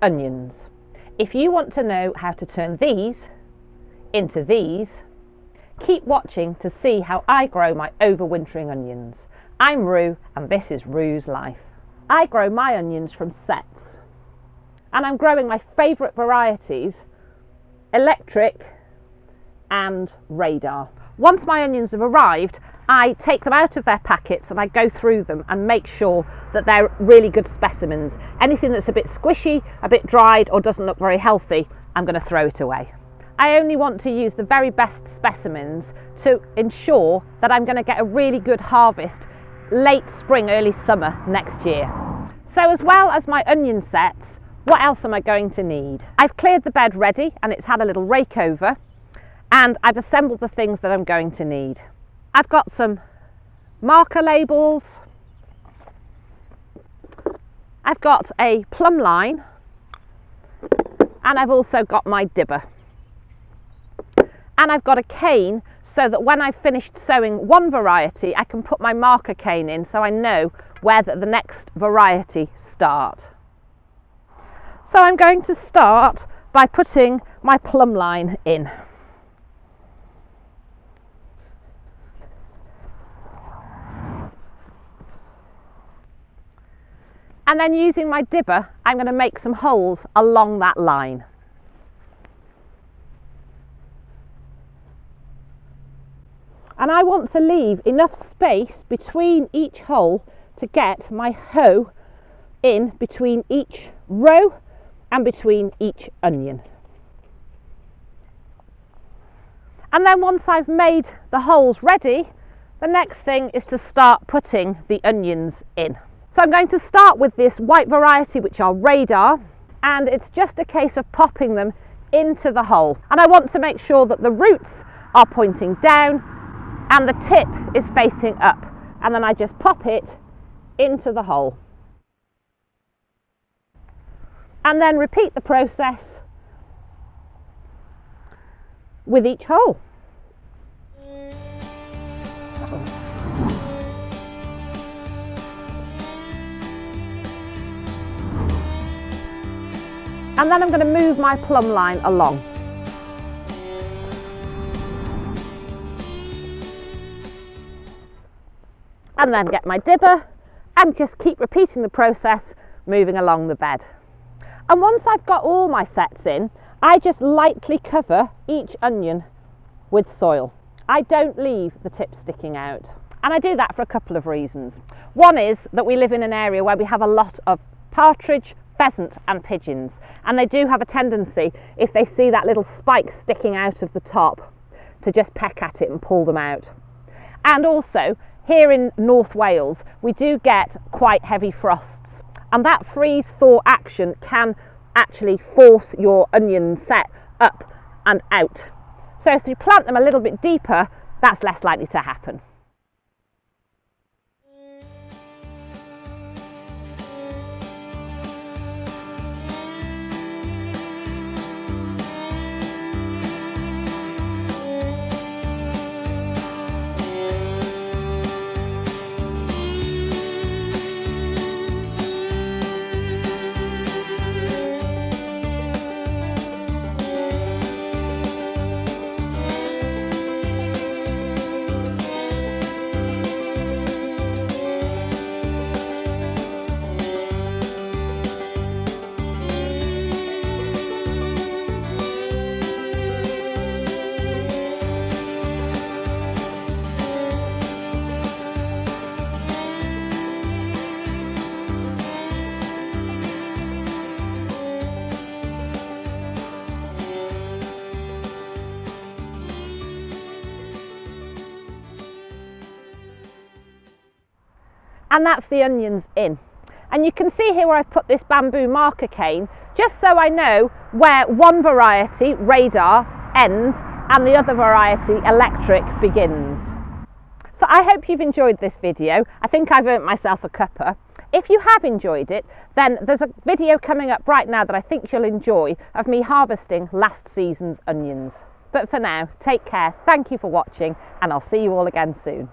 onions. If you want to know how to turn these into these, keep watching to see how I grow my overwintering onions. I'm Rue and this is Rue's Life. I grow my onions from sets and I'm growing my favourite varieties, electric and radar. Once my onions have arrived, I take them out of their packets and I go through them and make sure that they're really good specimens. Anything that's a bit squishy, a bit dried or doesn't look very healthy, I'm going to throw it away. I only want to use the very best specimens to ensure that I'm going to get a really good harvest late spring, early summer next year. So as well as my onion sets, what else am I going to need? I've cleared the bed ready and it's had a little rake over, and I've assembled the things that I'm going to need. I've got some marker labels, I've got a plumb line, and I've also got my dibber. And I've got a cane so that when I've finished sowing one variety, I can put my marker cane in so I know where the next variety starts. So I'm going to start by putting my plumb line in. And then using my dibber, I'm going to make some holes along that line. And I want to leave enough space between each hole to get my hoe in between each row and between each onion. And then once I've made the holes ready, the next thing is to start putting the onions in. So I'm going to start with this white variety, which are radar, and it's just a case of popping them into the hole. And I want to make sure that the roots are pointing down and the tip is facing up, and then I just pop it into the hole. And then repeat the process with each hole. And then I'm going to move my plumb line along. And then get my dibber and just keep repeating the process, moving along the bed. And once I've got all my sets in, I just lightly cover each onion with soil. I don't leave the tip sticking out. And I do that for a couple of reasons. One is that we live in an area where we have a lot of partridge, pheasant and pigeons, and they do have a tendency, if they see that little spike sticking out of the top, to just peck at it and pull them out. And also, here in North Wales, we do get quite heavy frosts, and that freeze-thaw action can actually force your onion set up and out. So if you plant them a little bit deeper, that's less likely to happen. And that's the onions in. And you can see here where I've put this bamboo marker cane, just so I know where one variety, radar, ends and the other variety, electric, begins. So I hope you've enjoyed this video. I think I've earned myself a cuppa. If you have enjoyed it, then there's a video coming up right now that I think you'll enjoy of me harvesting last season's onions. But for now, take care, thank you for watching, and I'll see you all again soon.